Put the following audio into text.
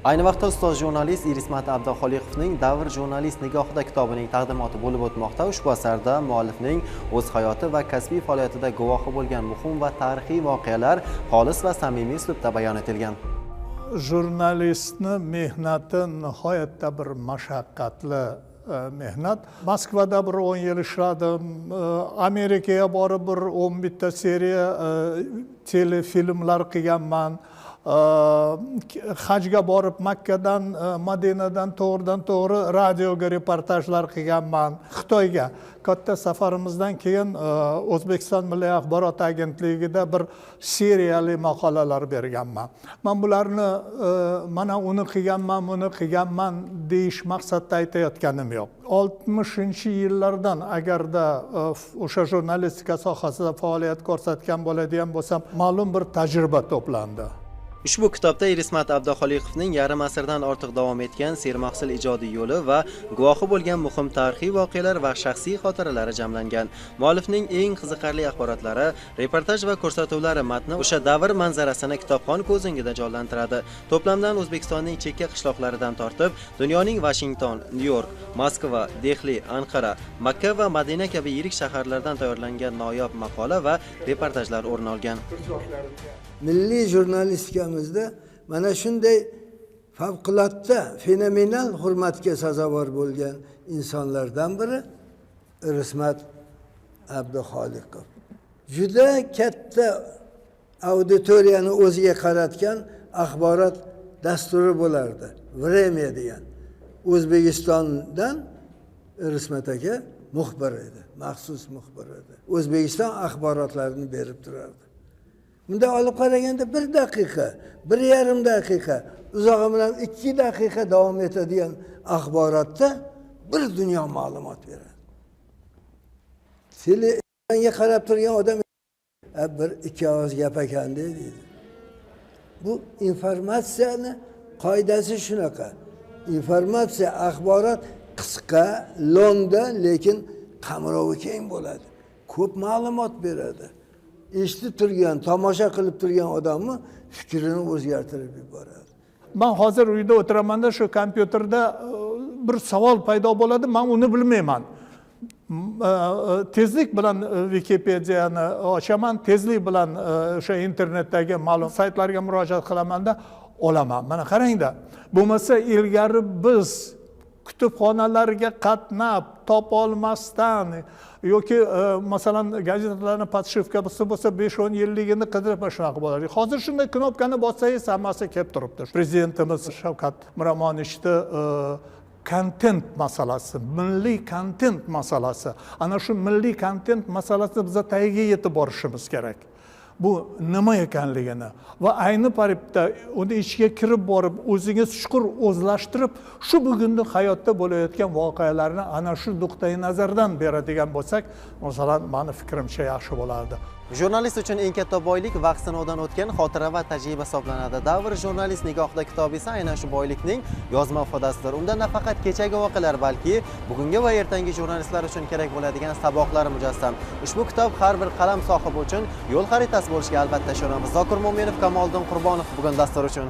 Ayni vaqtda ustoz jurnalist Irismat Abduxoliqovning Davr jurnalist nigohida kitobining taqdimoti bo'lib o'tmoqda. Ushbu asarda muallifning o'z hayoti va kasbiy faoliyatida guvohi bo'lgan muhim va tarixiy voqealar xolis va samimiy uslubda bayon etilgan. Jurnalistni mehnati nihoyatda bir mashaqqatli mehnat. Moskvada bir 10 yil ishladim. Amerikaga borib bir 11 ta seriya telefilmlar qilganman. Hajga borib Makkadan, Madinadan to'g'ridan-to'g'ri radioga reportajlar qilganman. Xitoyga katta safarimizdan keyin O'zbekiston Milliy axborot agentligida bir seriyali maqolalar berganman. Men bularni mana uni qilganman, buni qilganman deyish maqsadda aytayotganim yo'q. 60-yillardan agarda o'sha jurnalistika sohasida faoliyat ko'rsatgan bo'ladigan bo'lsam, ma'lum bir tajriba to'plandi. Ushbu kitobda Irismat Abduxoliqovning yarim asrdan ortiq davom etgan sermahsul ijodiy yo'li va guvohi bo'lgan muhim tarixiy voqealar va shaxsiy xotiralari jamlangan. Muallifning eng qiziqarli axborotlari, reportaj va ko'rsatuvlari matni o'sha davr manzarasini kitobxon ko'z o'ngida jonlantiradi. To'plamdan O'zbekistonning chekka qishloqlaridan tortib, dunyoning Washington, Nyu-York, Moskva, Dehli, Anqara, Makka va Madina kabi yirik shaharlardan tayyorlangan noyob maqola va reportajlar o'rin olgan. Milliy jurnalistikamizda mana shunday favqulodda, fenomenal hurmatga sazovor bo'lgan insonlardan biri Irismat Abduxoliqov. Juda katta auditoriyani o'ziga qaratgan axborot dasturi bo'lardi. Vremya degan. O'zbekistondan Irismat aka muxbir edi, maxsus muxbir edi. O'zbekiston axborotlarini berib turardi. Bunda olib qaraganda 1 daqiqa, 1,5 daqiqa, uzog'i bilan 2 daqiqa davom etadigan axborotda bir dunyo ma'lumot beradi. Telefonga qarab turgan odam bir ikki og'iz gap ekan deydi. Bu informatsiyani qoidasi shunaqa. Informatsiya, axborot qisqa, lo'nda, lekin qamrovi keng bo'ladi. Ko'p ma'lumot beradi. Eshitib turgan, tomosha qilib turgan odamni fikrini o'zgartirib yuboradi. Men hozir uyda o'tiramanda shu kompyuterda bir savol paydo bo'ladi, men uni bilmayman. Tezlik bilan Wikipediyani ochaman, tezlik bilan o'sha internetdagi ma'lum saytlarga murojaat qilamanda olaman. Mana qarangda. Bo'lmasa ilgari biz kutubxonalarga qatnab topa olmasdan yoki masalan gazetalarni podshifka bo'lsa 5-10 yilligini qidirib shunaqa bo'lardi. Hozir shunday knopkani bossangiz hammasi kelib turibdi. Prezidentimiz Shavkat Miromonovichni kontent masalasi, milliy kontent masalasi. Ana shu milliy kontent masalasini biz tagiga yetib borishimiz kerak. Bu nima ekanligini va ayni paytda uni ichiga kirib borib, o'zingiz chuqur o'zlashtirib, shu bugungi hayotda bo'layotgan voqealarni ana shu nuqtai nazardan beradigan bo'lsak, masalan, meni fikrimcha yaxshi bo'lardi. Jurnalist uchun eng katta boylik vaqt sinovidan o'tgan xotira va tajriba hisoblanadi. Davr jurnalist nigohida kitobi esa aynan shu boylikning yozma ifodasidir. Unda nafaqat kechagi voqealar, balki bugungi va ertangi jurnalistlar uchun kerak bo'ladigan saboqlar mujassam. Ushbu kitob har bir qalam sohibi uchun yo'l xaritasi bo'lishiga albatta ishonamiz. Zokir Mo'minov, Kamoliddin Qurbonov bugun dastur uchun